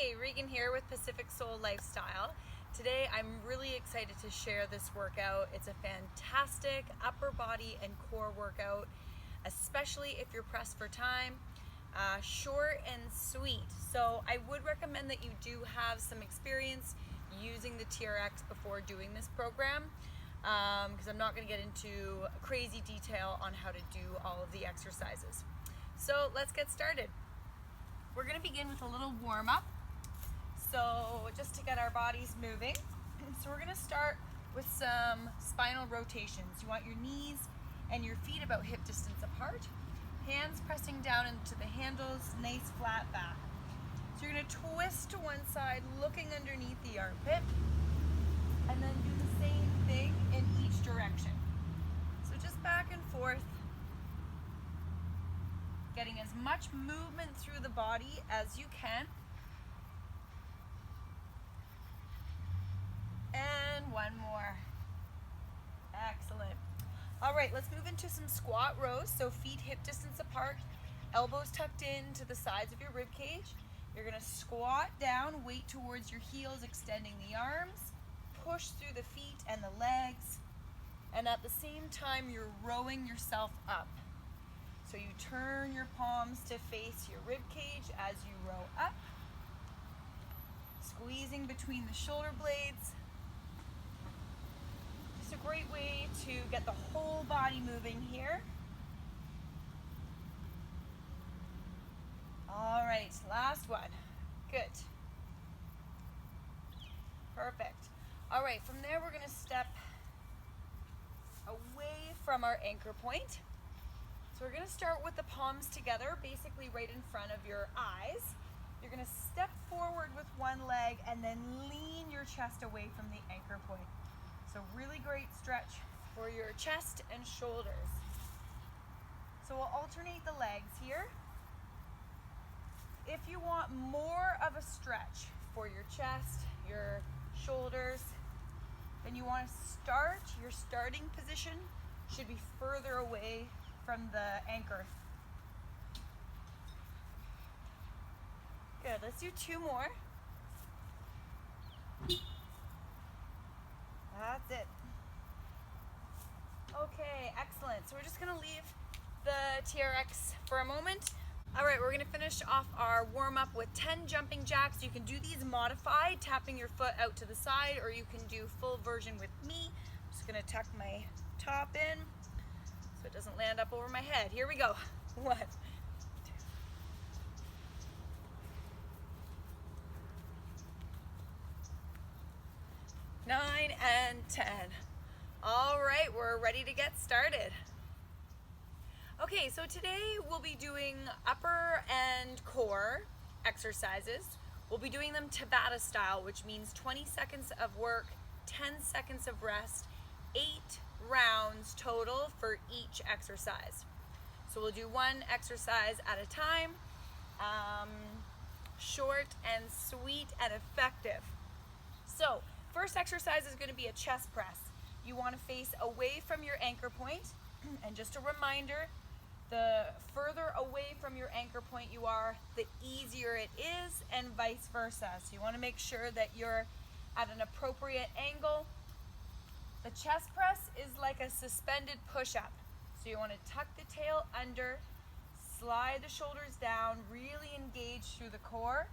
Hey, Regan here with Pacific Soul Lifestyle. Today I'm really excited to share this workout. It's a fantastic upper body and core workout, especially if you're pressed for time. Short and sweet. So I would recommend that you do have some experience using the TRX before doing this program, because I'm not going to get into crazy detail on how to do all of the exercises. So let's get started. We're going to begin with a little warm-up, so just to get our bodies moving. So we're going to start with some spinal rotations. You want your knees and your feet about hip distance apart, hands pressing down into the handles, nice flat back. So you're going to twist to one side, looking underneath the armpit, and then do the same thing in each direction. So just back and forth, getting as much movement through the body as you can. And one more. Excellent. All right, let's move into some squat rows. So feet hip distance apart, elbows tucked in to the sides of your rib cage. You're gonna squat down, weight towards your heels, extending the arms, push through the feet and the legs, and at the same time, you're rowing yourself up. So you turn your palms to face your rib cage as you row up, squeezing between the shoulder blades. Just a great way to get the whole body moving here. All right, last one. Good. Perfect. All right, from there we're gonna step away from our anchor point. So we're gonna start with the palms together, basically right in front of your eyes. You're gonna step forward with one leg and then lean your chest away from the anchor point. So really great stretch for your chest and shoulders. So we'll alternate the legs here. If you want more of a stretch for your chest, your shoulders, then you wanna start, your starting position should be further away from the anchor. Good, let's do two more. That's it. Okay, excellent. So we're just gonna leave the TRX for a moment. All right, we're gonna finish off our warm-up with 10 jumping jacks. You can do these modified, tapping your foot out to the side, or you can do full version with me. I'm just gonna tuck my top in so it doesn't land up over my head. Here we go. 1, 2, 9 and 10. All right, we're ready to get started. Okay, so today we'll be doing upper and core exercises. We'll be doing them Tabata style, which means 20 seconds of work, 10 seconds of rest, 8 rounds total for each exercise. So we'll do one exercise at a time, short and sweet and effective. So first exercise is going to be a chest press. You want to face away from your anchor point, and just a reminder, the further away from your anchor point you are, the easier it is, and vice versa. So you want to make sure that you're at an appropriate angle. The chest press is like a suspended push-up. So you want to tuck the tail under, slide the shoulders down, really engage through the core.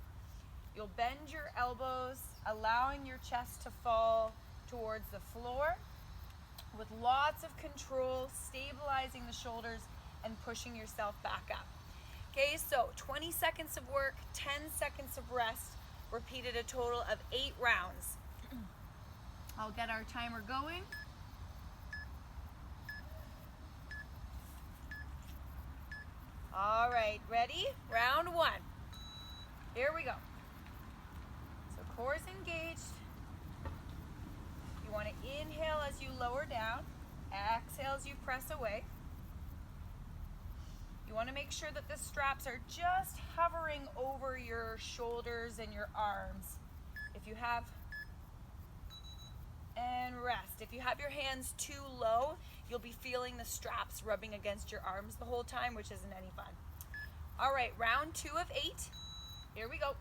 You'll bend your elbows, allowing your chest to fall towards the floor with lots of control, stabilizing the shoulders and pushing yourself back up. Okay, so 20 seconds of work, 10 seconds of rest, repeated a total of 8 rounds. I'll get our timer going. All right, ready? Round 1. Here we go. So core is engaged. You want to inhale as you lower down, exhale as you press away. You want to make sure that the straps are just hovering over your shoulders and your arms. If you have, and rest. If you have your hands too low, you'll be feeling the straps rubbing against your arms the whole time, which isn't any fun. All right, round 2 of 8. Here we go.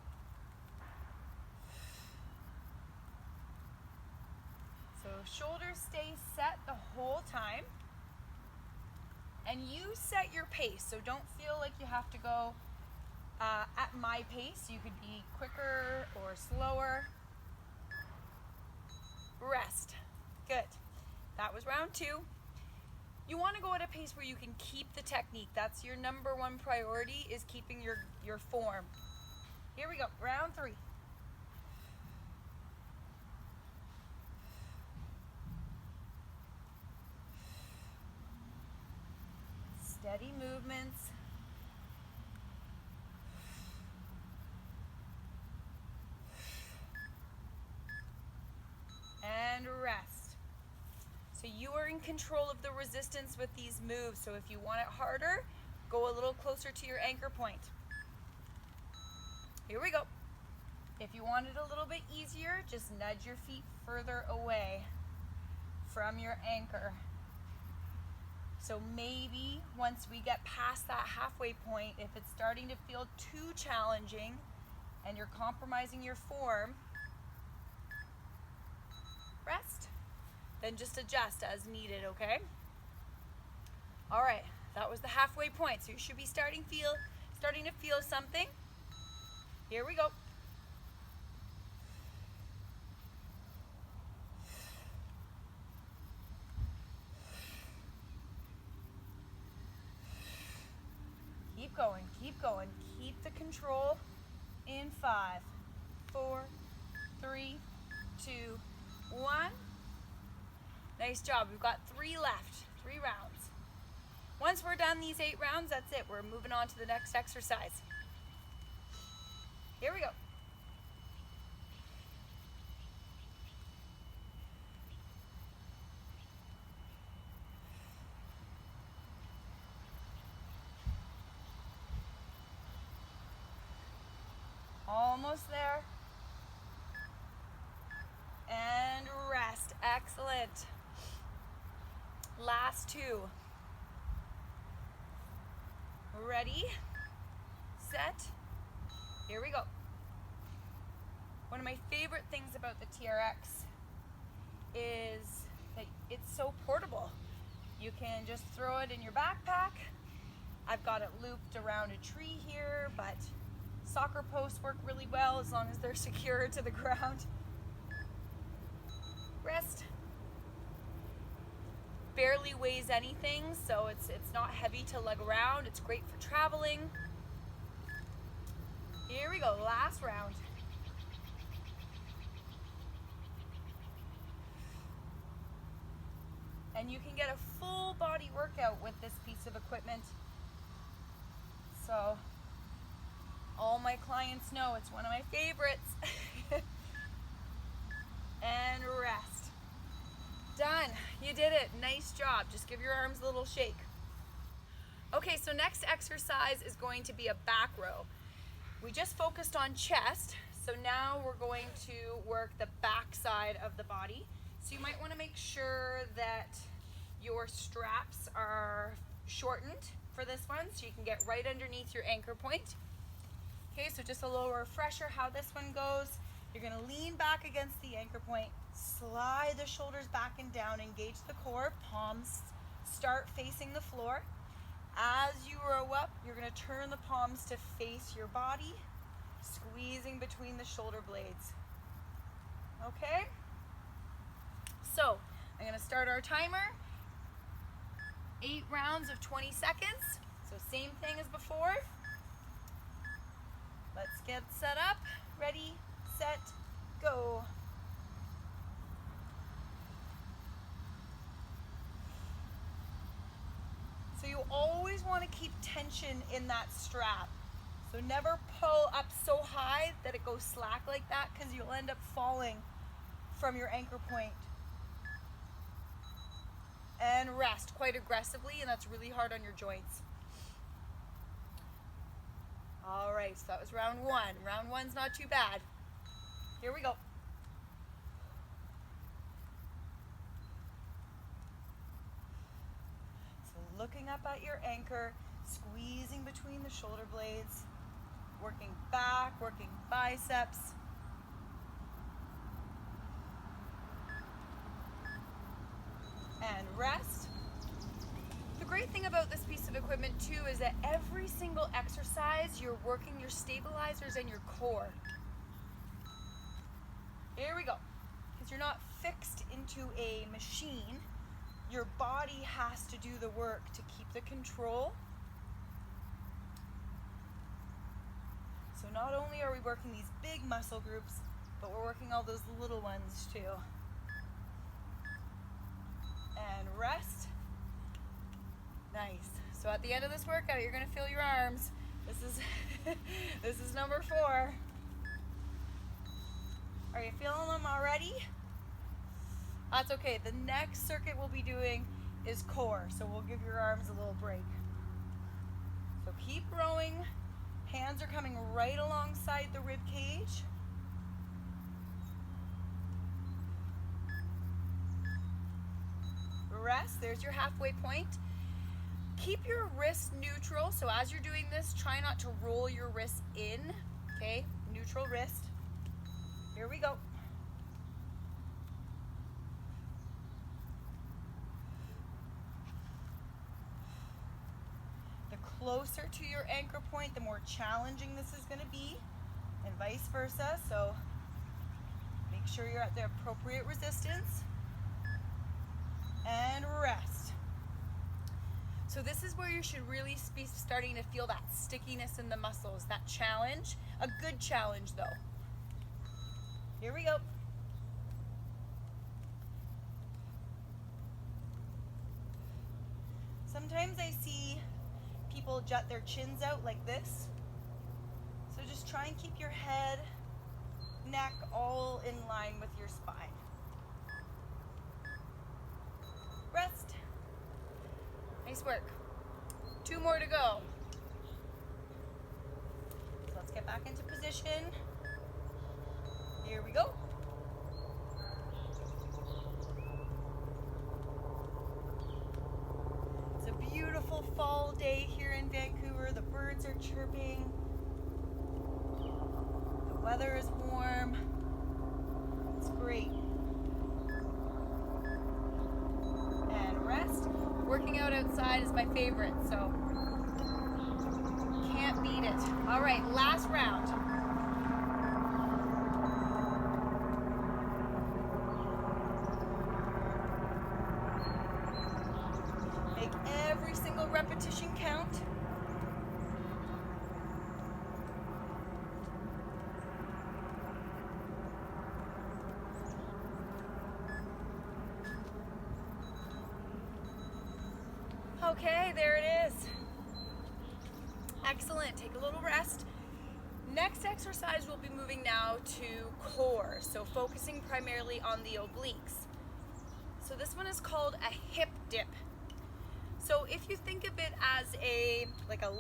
shoulders stay set the whole time. And you set your pace, so don't feel like you have to go at my pace. You could be quicker or slower. Rest. Good. That was round 2. You want to go at a pace where you can keep the technique. That's your number 1 priority, is keeping your form. Here we go, round 3. Steady movements. And rest. So you are in control of the resistance with these moves. So if you want it harder, go a little closer to your anchor point. Here we go. If you want it a little bit easier, just nudge your feet further away from your anchor. So maybe once we get past that halfway point, if it's starting to feel too challenging and you're compromising your form, rest. Then just adjust as needed, okay? All right, that was the halfway point. So you should be starting to feel something. Here we go. Keep going, keep going. Keep the control in 5, 4, 3, 2, 1. Nice job. We've got 3 left, 3 rounds. Once we're done these 8 rounds, that's it. We're moving on to the next exercise. Here we go. Almost there. And rest. Excellent. Last 2. Ready, set, here we go. One of my favorite things about the TRX is that it's so portable. You can just throw it in your backpack. I've got it looped around a tree here, but soccer posts work really well as long as they're secure to the ground. Rest. Barely weighs anything, so it's not heavy to lug around. It's great for traveling. Here we go, last round. And you can get a full body workout with this piece of equipment. So all my clients know it's one of my favorites. And rest. Done. You did it. Nice job. Just give your arms a little shake. Okay, so next exercise is going to be a back row. We just focused on chest, so now we're going to work the back side of the body. So you might want to make sure that your straps are shortened for this one, so you can get right underneath your anchor point. Okay, so just a little refresher how this one goes. You're going to lean back against the anchor point, slide the shoulders back and down, engage the core, palms start facing the floor. As you row up, you're going to turn the palms to face your body, squeezing between the shoulder blades. Okay? So, I'm going to start our timer. 8 rounds of 20 seconds. So same thing as before. Let's get set up. Ready, set, go. So you always want to keep tension in that strap. So never pull up so high that it goes slack like that, because you'll end up falling from your anchor point. And rest quite aggressively, and that's really hard on your joints. All right, so that was round 1. Round 1's not too bad. Here we go. So looking up at your anchor, squeezing between the shoulder blades, working back, working biceps. and rest. The great thing about this piece of equipment too is that every single exercise you're working your stabilizers and your core. Here we go. Because you're not fixed into a machine, your body has to do the work to keep the control. So not only are we working these big muscle groups, but we're working all those little ones too. And rest. Nice. So at the end of this workout, you're gonna feel your arms. This is this is number 4. Are you feeling them already? That's okay. The next circuit we'll be doing is core, so we'll give your arms a little break. So keep rowing. Hands are coming right alongside the rib cage. Rest. There's your halfway point. Keep your wrists neutral. So as you're doing this, try not to roll your wrists in. Okay? Neutral wrist. Here we go. The closer to your anchor point, the more challenging this is going to be, and vice versa. So make sure you're at the appropriate resistance. And rest. So this is where you should really be starting to feel that stickiness in the muscles, that challenge. A good challenge though. Here we go. Sometimes I see people jut their chins out like this. So just try and keep your head, neck all in line with your spine. Rest. Nice work. 2 more to go. So let's get back into position. Here we go. It's a beautiful fall day here in Vancouver. The birds are chirping. The weather is warm. It's great. And rest. Working out outside is my favorite, so can't beat it. All right, last round. Make every single repetition count. Okay, there it is. Excellent. Take a little rest. Next exercise, we'll be moving now to core, so focusing primarily on the obliques. So this one is called a hip dip. So if you think of it as a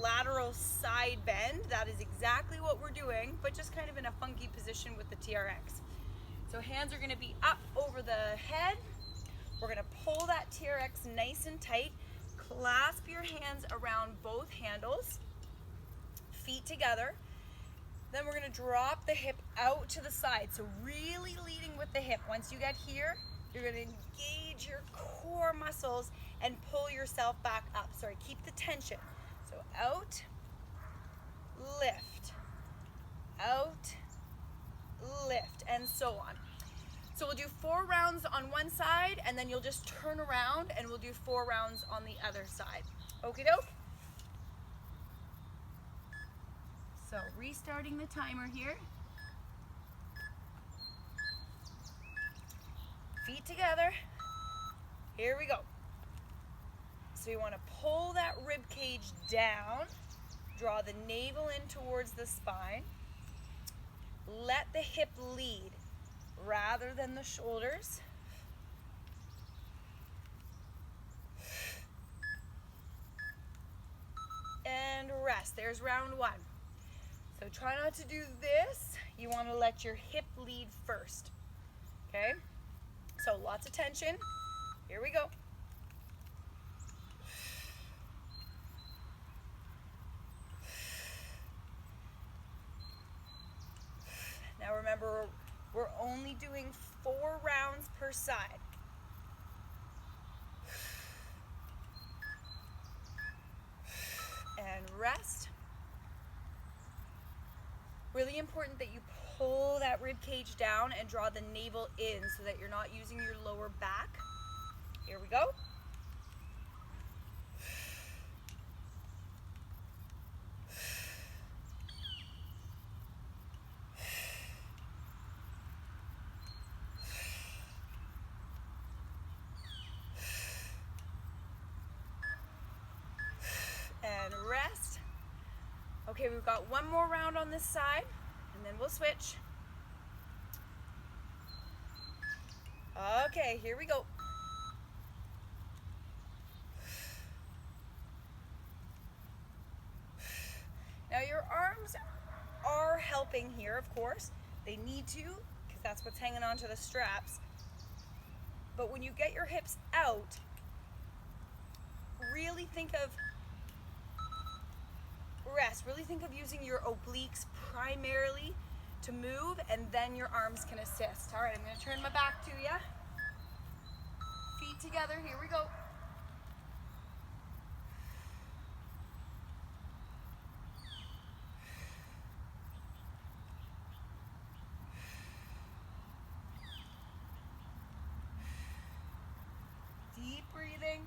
lateral side bend, that is exactly what we're doing, but just kind of in a funky position with the TRX. So hands are going to be up over the head. We're going to pull that TRX nice and tight. Clasp your hands around both handles, feet together. Then we're going to drop the hip out to the side. So really leading with the hip. Once you get here, you're going to engage your core muscles and pull yourself back up. Sorry, keep the tension. So out, lift, out, lift, and so on. So we'll do 4 rounds on one side, and then you'll just turn around and we'll do 4 rounds on the other side. Okie doke. So restarting the timer here. Feet together. Here we go. So you want to pull that rib cage down, draw the navel in towards the spine. Let the hip lead rather than the shoulders. And rest. There's round 1. So try not to do this. You want to let your hip lead first. Okay? So lots of tension. Here we go. Now remember, we're only doing 4 rounds per side. really important that you pull that rib cage down and draw the navel in so that you're not using your lower back. Here we go. And rest. Okay, we've got one more round on this side, and then we'll switch. Okay, here we go. Now your arms are helping here, of course. They need to, because that's what's hanging onto the straps. But when you get your hips out, really think of rest. Really think of using your obliques primarily to move, and then your arms can assist. All right, I'm going to turn my back to you. Feet together. Here we go. Deep breathing.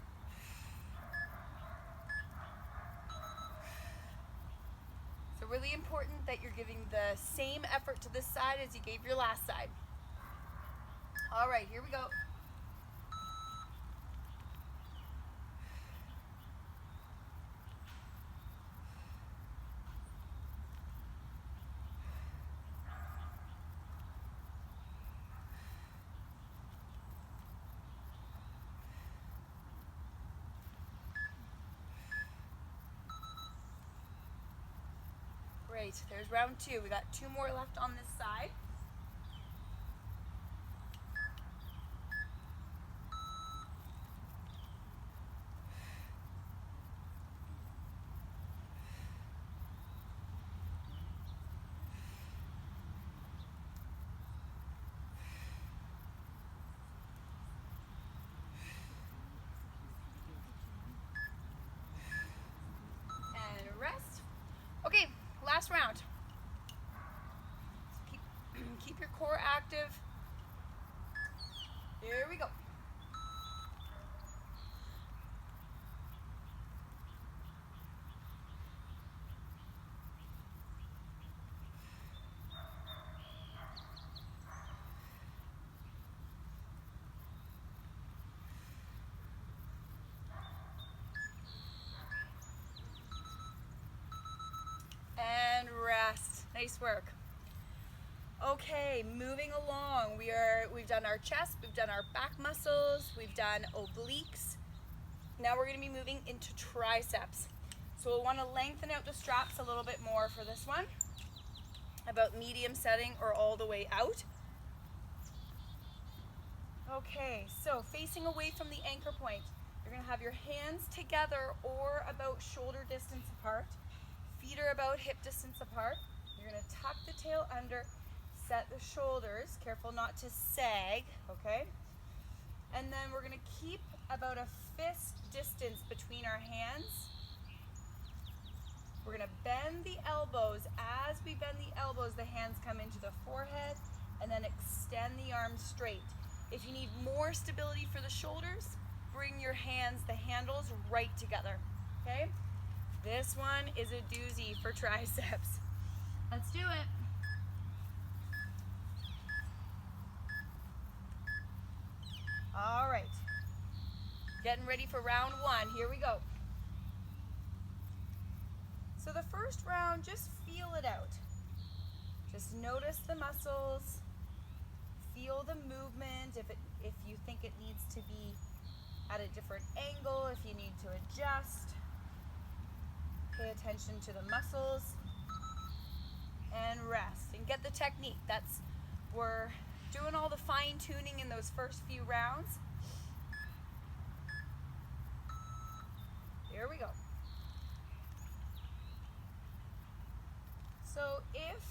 So really important that you're giving the same effort to this side as you gave your last side. All right, here we go. Great, there's round two. We got two more left on this side. And rest. Okay, last round. Keep your core active. Here we go. And rest. Nice work. Okay, moving along. We've done our chest, we've done our back muscles, we've done obliques. Now we're going to be moving into triceps. So we'll want to lengthen out the straps a little bit more for this one. About medium setting or all the way out. Okay, so facing away from the anchor point, you're going to have your hands together or about shoulder distance apart. Feet are about hip distance apart. You're going to tuck the tail under, set the shoulders, careful not to sag, okay? And then we're going to keep about a fist distance between our hands. We're going to bend the elbows. As we bend the elbows, the hands come into the forehead, and then extend the arms straight. If you need more stability for the shoulders, bring your hands, the handles, right together, okay? This one is a doozy for triceps. Let's do it. All right. Getting ready for round one. Here we go. So the first round, just feel it out. Just notice the muscles. Feel the movement. If you think it needs to be at a different angle, if you need to adjust. Pay attention to the muscles and rest and get the technique. We're doing all the fine tuning in those first few rounds. Here we go. So if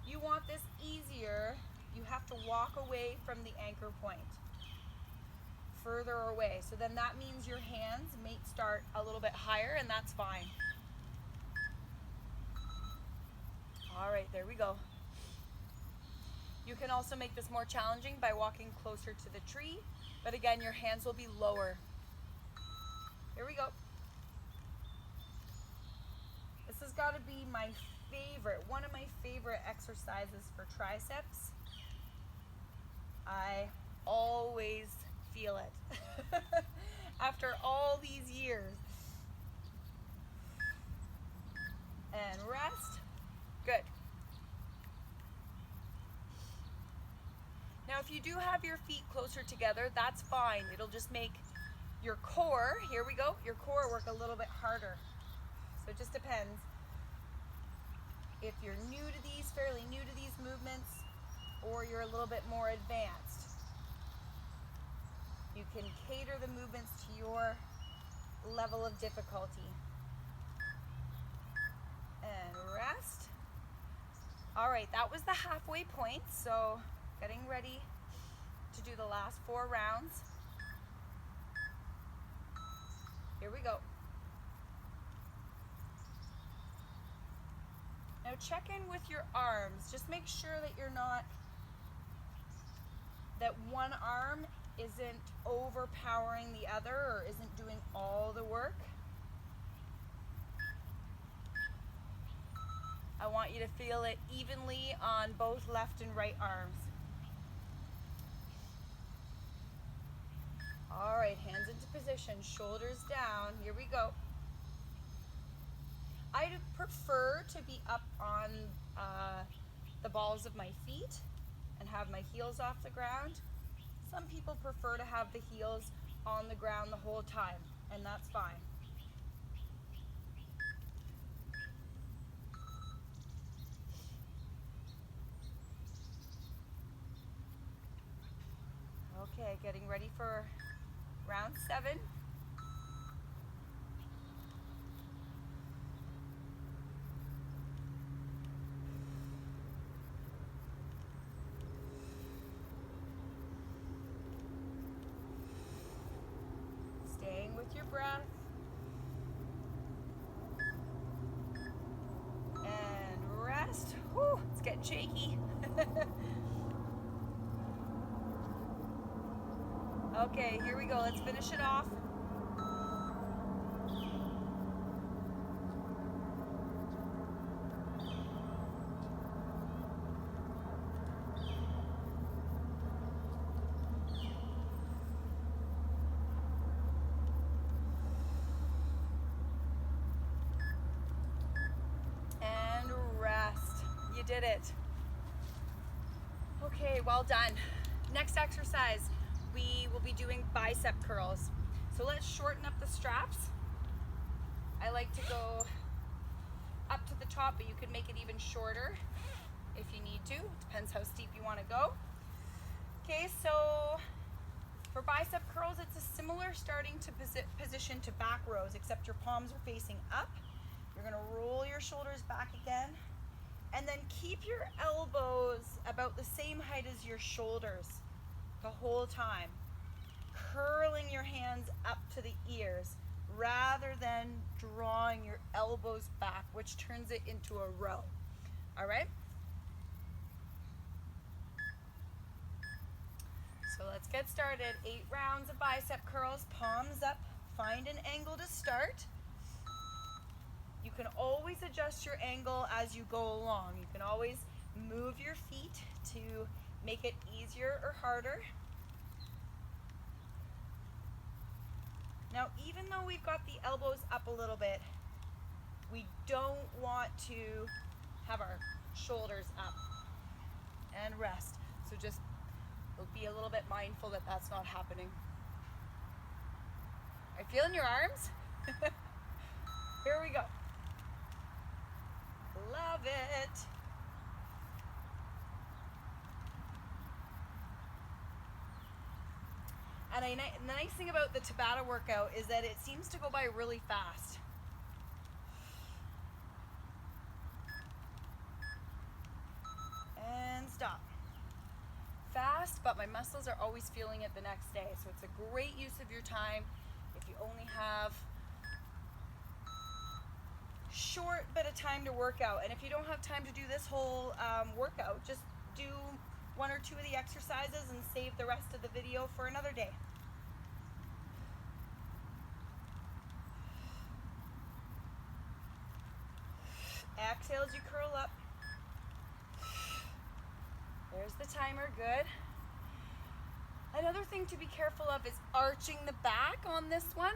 you want this easier, you have to walk away from the anchor point. Further away. So then that means your hands may start a little bit higher, and that's fine. All right, there we go. You can also make this more challenging by walking closer to the tree, but again, your hands will be lower. Here we go. This has got to be my favorite, one of my favorite exercises for triceps. I always feel it after all these years. And rest. Good. Now if you do have your feet closer together, that's fine. It'll just make your core, here we go, your core work a little bit harder. So it just depends. If you're new to these, fairly new to these movements, or you're a little bit more advanced, you can cater the movements to your level of difficulty. And rest. All right, that was the halfway point, so getting ready to do the last 4 rounds. Here we go. Now check in with your arms. Just make sure that you're not, that one arm isn't overpowering the other or isn't doing all the work. I want you to feel it evenly on both left and right arms. All right, hands into position, shoulders down. Here we go. I prefer to be up on the balls of my feet and have my heels off the ground. Some people prefer to have the heels on the ground the whole time, and that's fine. Okay, getting ready for round 7. Staying with your breath. And rest. Whew, it's getting shaky. Okay, here we go. Let's finish it off. And rest. You did it. Okay, well done. Next exercise. We will be doing bicep curls. So let's shorten up the straps. I like to go up to the top, but you could make it even shorter if you need to. Depends how steep you want to go. Okay, so for bicep curls, it's a similar starting to position to back rows, except your palms are facing up. You're gonna roll your shoulders back again, and then keep your elbows about the same height as your shoulders the whole time, curling your hands up to the ears rather than drawing your elbows back, which turns it into a row. All right? So let's get started. 8 rounds of bicep curls, palms up, find an angle to start. You can always adjust your angle as you go along. You can always move your feet to make it easier or harder. Now, even though we've got the elbows up a little bit, we don't want to have our shoulders up. And rest. So just be a little bit mindful that that's not happening. Are you feeling your arms? Here we go. Love it. And the nice thing about the Tabata workout is that it seems to go by really fast. And stop. Fast, but my muscles are always feeling it the next day. So it's a great use of your time if you only have short but time to work out. And if you don't have time to do this whole workout, just do 1 or 2 of the exercises and save the rest of the video for another day. Exhale as you curl up. There's the timer, good. Another thing to be careful of is arching the back on this one.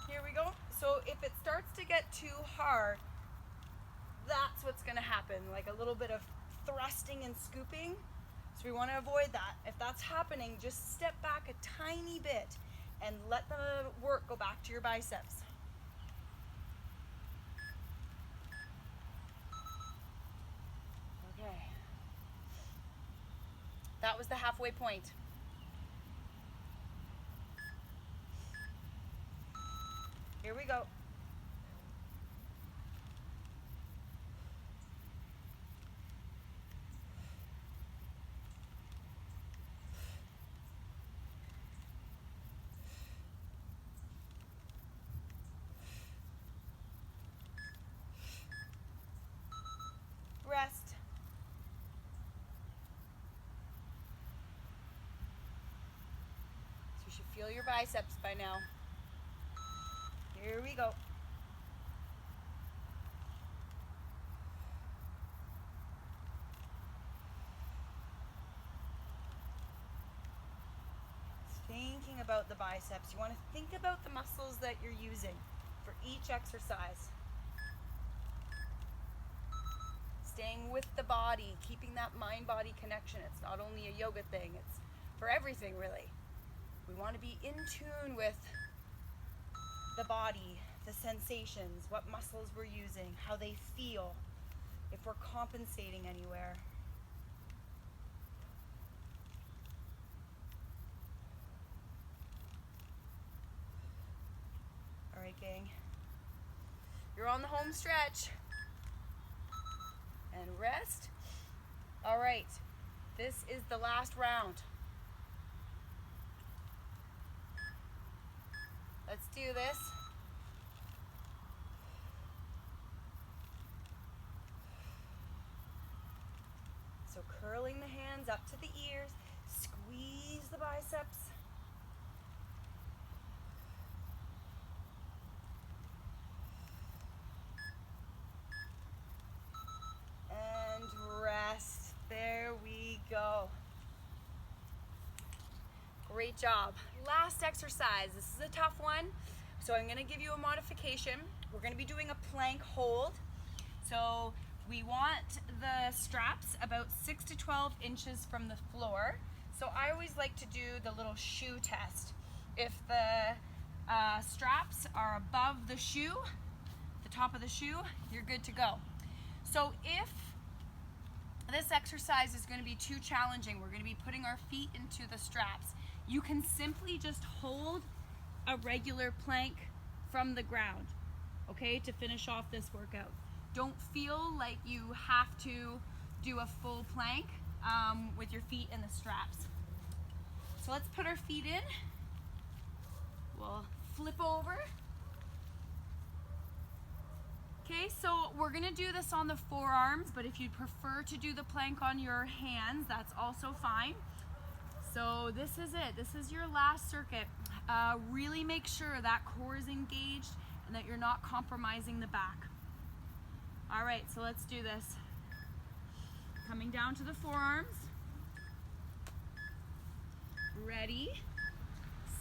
Here we go. So if it starts to get too hard, that's what's gonna happen, like a little bit of thrusting and scooping. So we wanna avoid that. If that's happening, just step back a tiny bit and let the work go back to your biceps. Okay. That was the halfway point. Here we go. Rest. So you should feel your biceps by now. Here we go. Thinking about the biceps. You want to think about the muscles that you're using for each exercise. Staying with the body, keeping that mind-body connection. It's not only a yoga thing, it's for everything really. We want to be in tune with the body, the sensations, what muscles we're using, how they feel, if we're compensating anywhere. All right, gang. You're on the home stretch. And rest. All right, this is the last round. Let's do this. So curling the hands up to the ears, squeeze the biceps. And rest. There we go. Great job. Last exercise. This is a tough one. So I'm going to give you a modification. We're going to be doing a plank hold. So we want the straps about 6 to 12 inches from the floor. So I always like to do the little shoe test. If the straps are above the shoe, the top of the shoe, you're good to go. So if this exercise is going to be too challenging, we're going to be putting our feet into the straps. You can simply just hold a regular plank from the ground, okay, to finish off this workout. Don't feel like you have to do a full plank with your feet in the straps. So let's put our feet in. We'll flip over. Okay, so we're gonna do this on the forearms, but if you prefer to do the plank on your hands, that's also fine. So this is it. This is your last circuit. Really make sure that core is engaged and that you're not compromising the back. All right, so let's do this. Coming down to the forearms. Ready,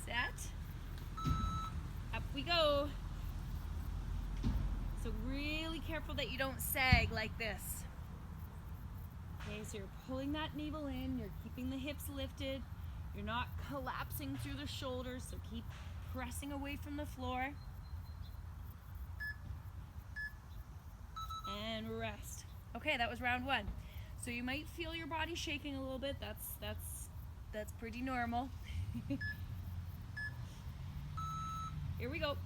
set, up we go. So really careful that you don't sag like this. Okay, so you're pulling that navel in, you're keeping the hips lifted, you're not collapsing through the shoulders, so keep pressing away from the floor. And rest. Okay, that was round one. So you might feel your body shaking a little bit. That's pretty normal. Here we go.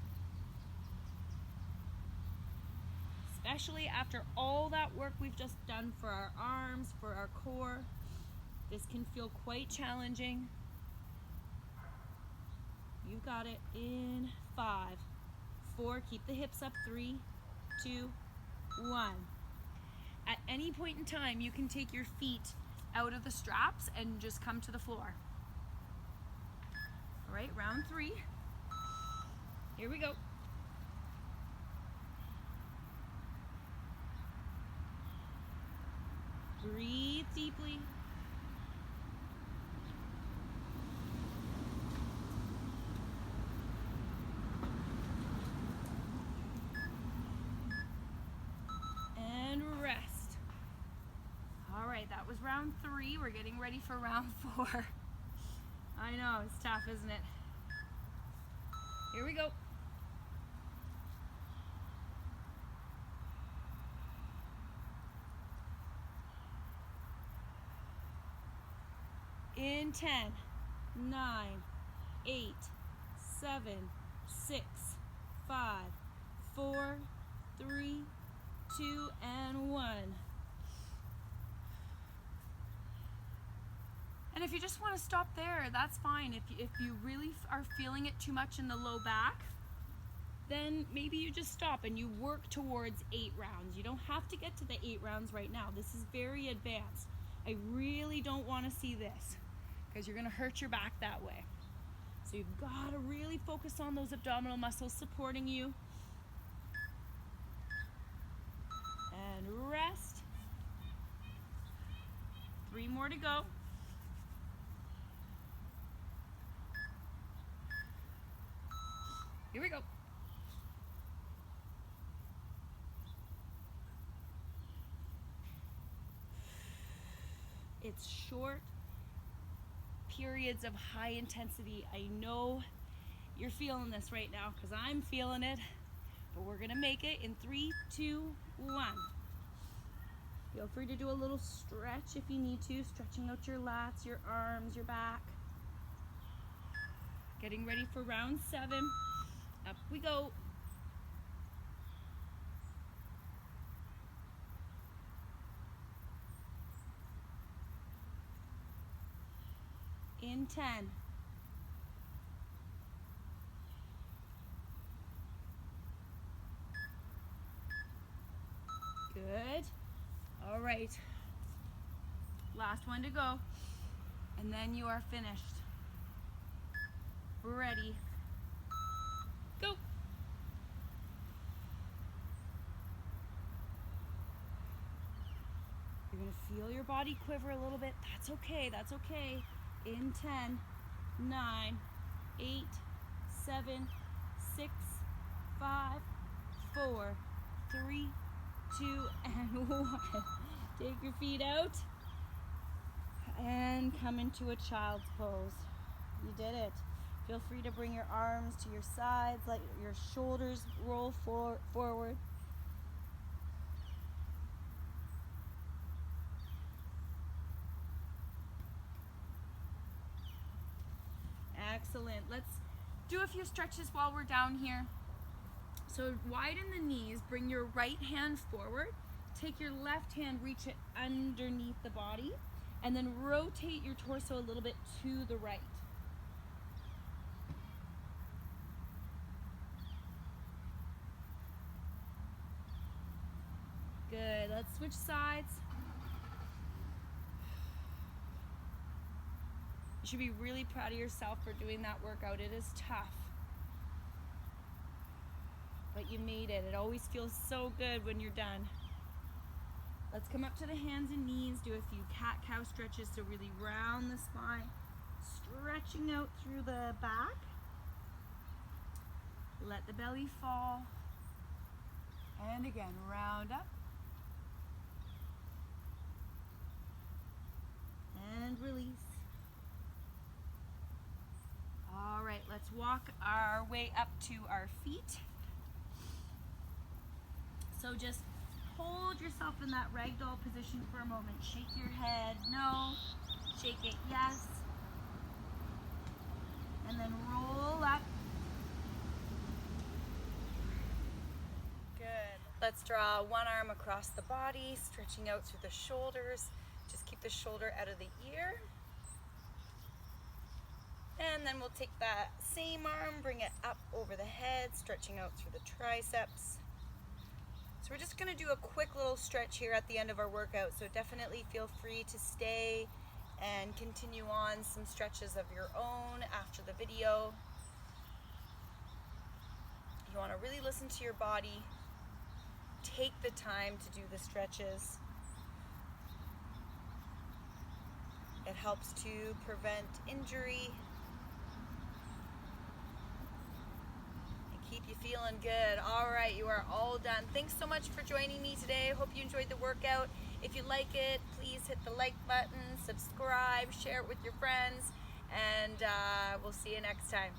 Especially after all that work we've just done for our arms, for our core, this can feel quite challenging. You got it in 5, 4, keep the hips up, 3, 2, 1. At any point in time, you can take your feet out of the straps and just come to the floor. All right, round 3. Here we go. Breathe deeply. And rest. All right, that was round 3. We're getting ready for round 4. I know, it's tough, isn't it? Here we go. In 10, 9, 8, 7, 6, 5, 4, 3, 2, and 1. And if you just want to stop there, that's fine. If you really are feeling it too much in the low back, then maybe you just stop and you work towards 8 rounds. You don't have to get to the 8 rounds right now. This is very advanced. I really don't want to see this because you're going to hurt your back that way. So you've got to really focus on those abdominal muscles supporting you. And rest. 3 more to go. Here we go. It's short periods of high intensity. I know you're feeling this right now because I'm feeling it, but we're gonna make it in 3, 2, 1. Feel free to do a little stretch if you need to, stretching out your lats, your arms, your back. Getting ready for round 7. Up we go. In 10. Good. All right. Last one to go. And then you are finished. Ready. Go. You're going to feel your body quiver a little bit. That's okay. That's okay. In 10, 9, 8, 7, 6, 5, 4, 3, 2, and 1. Take your feet out and come into a child's pose. You did it. Feel free to bring your arms to your sides, let your shoulders roll forward. Excellent. Let's do a few stretches while we're down here. So widen the knees, bring your right hand forward, take your left hand, reach it underneath the body, and then rotate your torso a little bit to the right. Good. Let's switch sides. You should be really proud of yourself for doing that workout. It is tough, but you made it. It always feels so good when you're done. Let's come up to the hands and knees, do a few cat-cow stretches to really round the spine, stretching out through the back. Let the belly fall. And again, round up. And release. All right, let's walk our way up to our feet. So just hold yourself in that ragdoll position for a moment. Shake your head, no. Shake it, yes. And then roll up. Good. Let's draw one arm across the body, stretching out through the shoulders. Just keep the shoulder out of the ear. And then we'll take that same arm, bring it up over the head, stretching out through the triceps. So we're just going to do a quick little stretch here at the end of our workout, so definitely feel free to stay and continue on some stretches of your own after the video. You want to really listen to your body. Take the time to do the stretches. It helps to prevent injury and keep you feeling good. All right, you are all done. Thanks so much for joining me today. Hope you enjoyed the workout. If you like it, please hit the like button, subscribe, share it with your friends, and we'll see you next time.